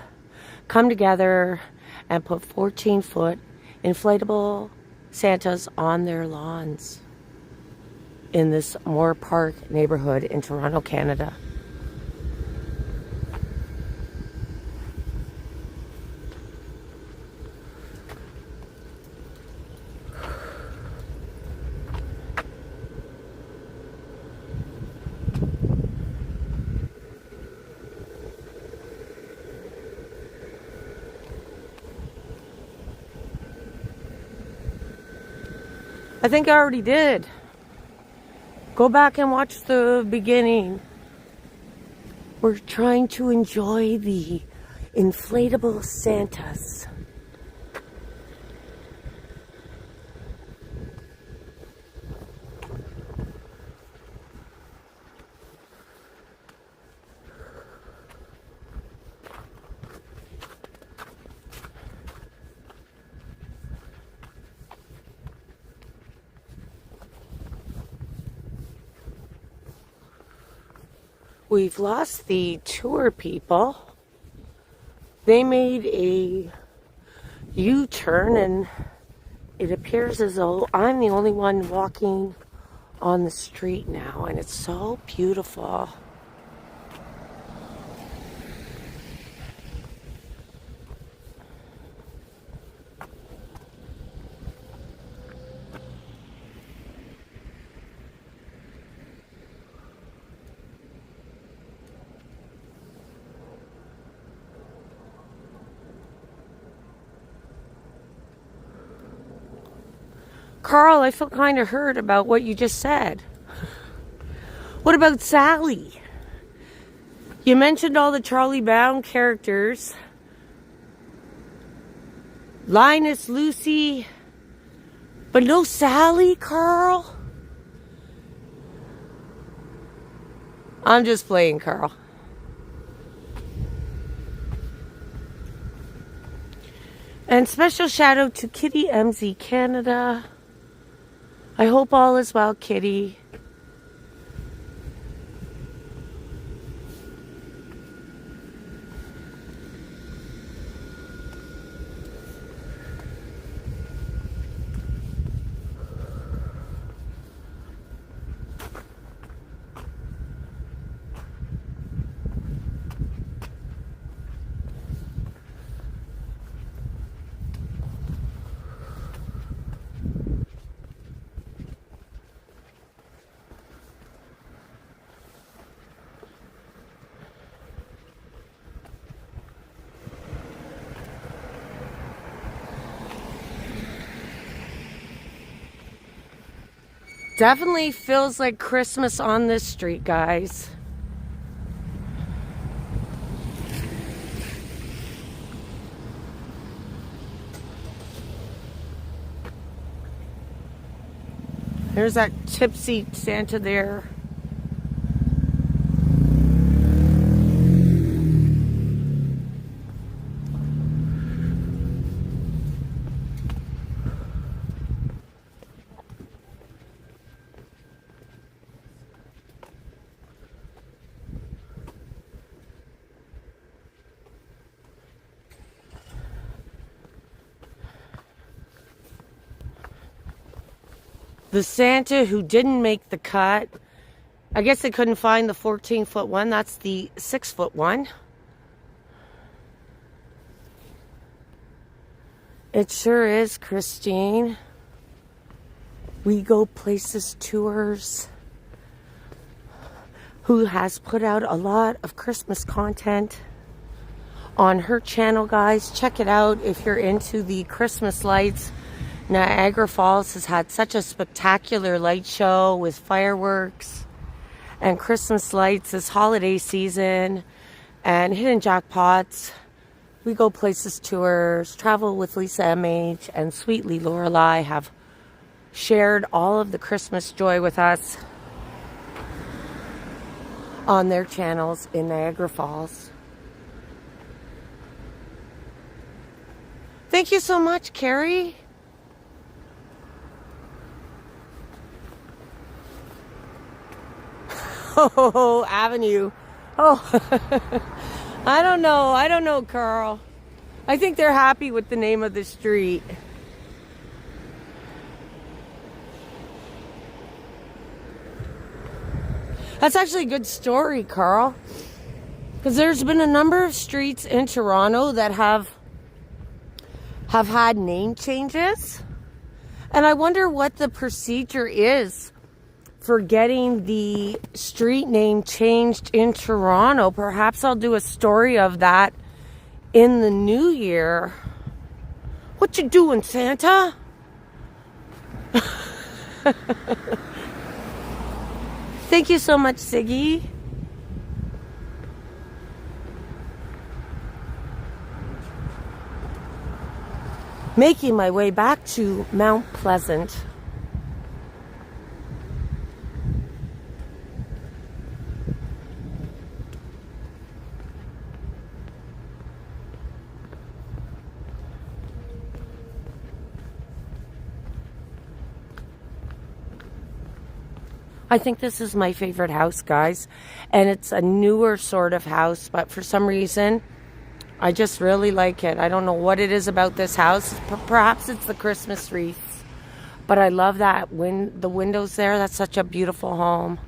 come together and put 14-foot inflatable Santas on their lawns in this Moore Park neighborhood in Toronto, Canada. I think I already did. Go back and watch the beginning. We're trying to enjoy the inflatable Santas. we've lost the tour people. They made a U-turn, and it appears as though I'm the only one walking on the street now, and it's so beautiful. Carl, I feel kind of hurt about what you just said. What about Sally? You mentioned all the Charlie Brown characters. Linus, Lucy, but no Sally, Carl? I'm just playing, Carl. And special shout out to Kitty MZ Canada. I hope all is well, Kitty. Definitely feels like Christmas on this street, guys. There's that tipsy Santa there. The Santa who didn't make the cut. I guess they couldn't find the 14-foot one. That's the 6-foot one. It sure is, Christine. We Go Places Tours, who has put out a lot of Christmas content on her channel, guys. Check it out if you're into the Christmas lights. Niagara Falls has had such a spectacular light show with fireworks and Christmas lights this holiday season, and hidden jackpots. We Go Places Tours, Travel with Lisa MH, and Sweetly Lorelei have shared all of the Christmas joy with us on their channels in Niagara Falls. Thank you so much, Carrie. Oh, Avenue. Oh, I don't know, Carl. I think they're happy with the name of the street. That's actually a good story, Carl. Because there's been a number of streets in Toronto that have had name changes. And I wonder what the procedure is for getting the street name changed in Toronto. Perhaps I'll do a story of that in the new year. What you doing, Santa? Thank you so much, Siggy. Making my way back to Mount Pleasant. I think this is my favorite house, guys. And it's a newer sort of house, but for some reason, I just really like it. I don't know what it is about this house. Perhaps it's the Christmas wreaths. But I love that the windows there. That's such a beautiful home.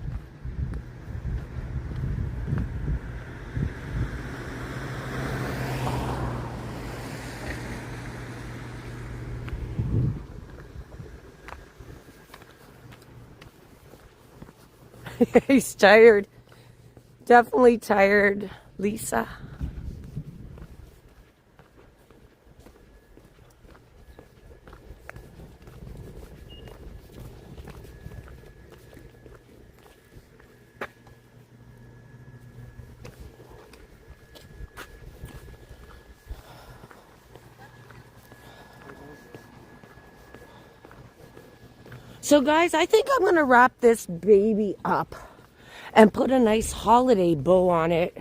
He's tired. Definitely tired, Lisa. So guys, I think I'm going to wrap this baby up and put a nice holiday bow on it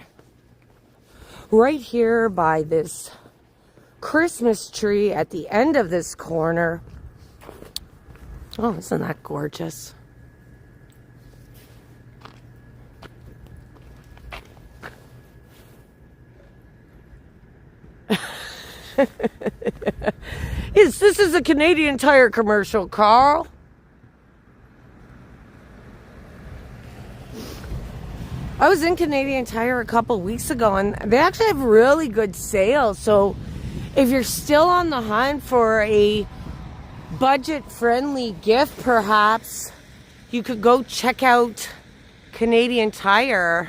right here by this Christmas tree at the end of this corner. Oh, isn't that gorgeous? Yes, this is a Canadian Tire commercial, Carl. I was in Canadian Tire a couple weeks ago, and they actually have really good sales. So if you're still on the hunt for a budget-friendly gift, perhaps you could go check out Canadian Tire.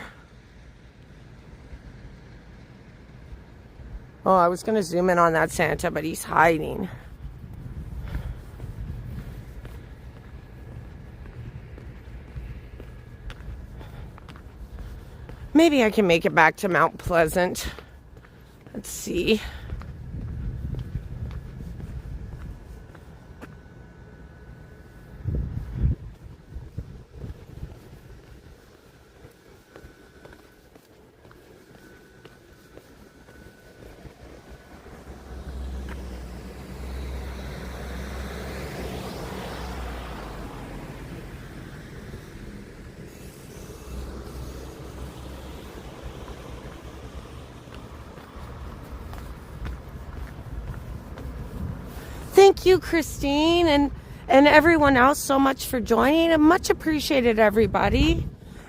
Oh, I was going to zoom in on that Santa, but he's hiding. Maybe I can make it back to Mount Pleasant. Let's see. Thank you, Christine, and everyone else so much for joining. I much appreciated, everybody.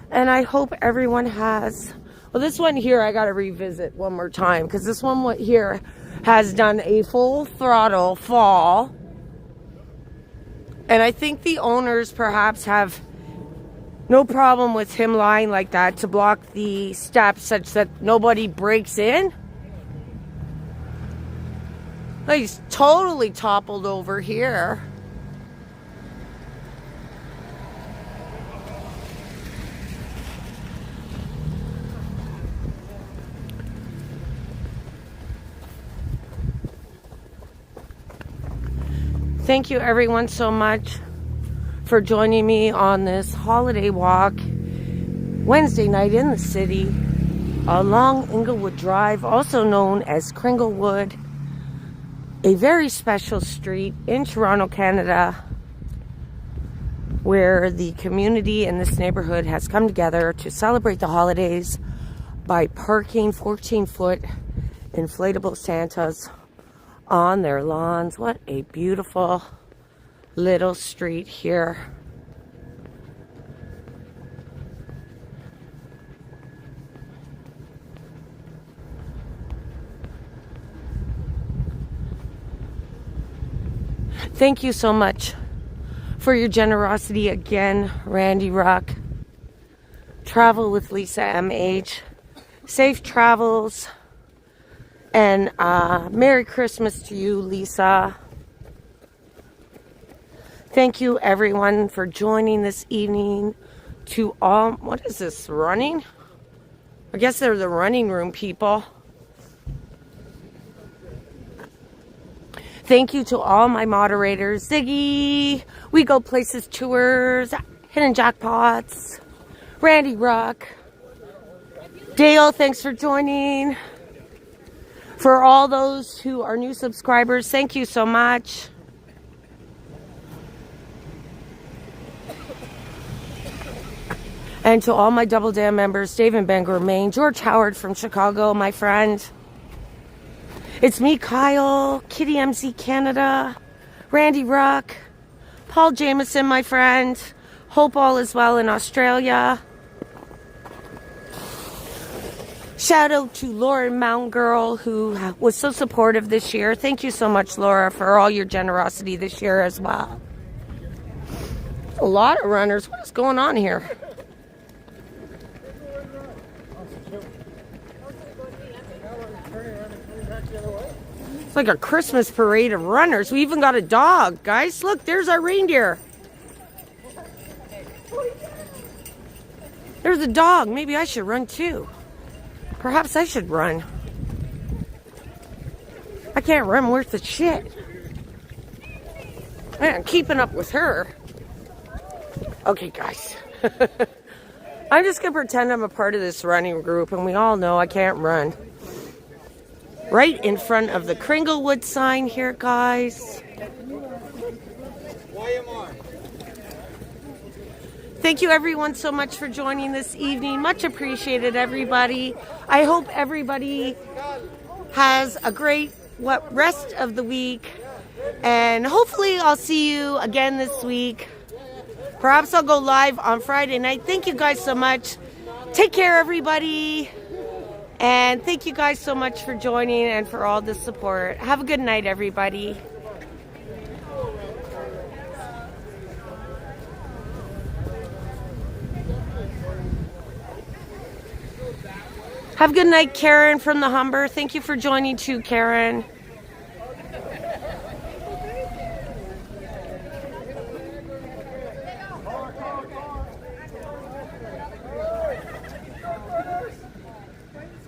And I hope everyone has... Well, this one here I got to revisit one more time, because this one here has done a full throttle fall. And I think the owners perhaps have no problem with him lying like that to block the steps such that nobody breaks in. He's totally toppled over here. Thank you everyone so much for joining me on this holiday walk Wednesday night in the city along Kringlewood Drive, also known as Kringlewood. A very special street in Toronto, Canada, where the community in this neighborhood has come together to celebrate the holidays by parking 14-foot inflatable Santas on their lawns. What a beautiful little street here. Thank you so much for your generosity again, Randy Rock. Travel with Lisa MH. Safe travels. And Merry Christmas to you, Lisa. Thank you, everyone, for joining this evening. To all... What is this, running? I guess they're the running room people. Thank you to all my moderators. Ziggy, We Go Places Tours, Hidden Jackpots, Randy Rock, Dale, thanks for joining. For all those who are new subscribers, thank you so much. And to all my Double Dam members, Dave in Bangor, Maine, George Howard from Chicago, my friend. It's me, Kyle, Kitty MC Canada, Randy Ruck, Paul Jameson, my friend. Hope all is well in Australia. Shout out to Lauren Mountain Girl, who was so supportive this year. Thank you so much, Laura, for all your generosity this year as well. A lot of runners. What is going on here? It's like a Christmas parade of runners. We even got a dog, guys. Look, there's our reindeer. There's a dog. Maybe I should run too. Perhaps I should run. I can't run worth a shit. I'm keeping up with her. Okay, guys. I'm just going to pretend I'm a part of this running group, and we all know I can't run. Right in front of the Kringlewood sign here, guys. Thank you everyone so much for joining this evening. Much appreciated, everybody. I hope everybody has a great rest of the week. And hopefully I'll see you again this week. Perhaps I'll go live on Friday night. Thank you guys so much. Take care, everybody. And thank you guys so much for joining and for all the support. Have a good night, everybody. Have a good night, Karen from the Humber. Thank you for joining too, Karen.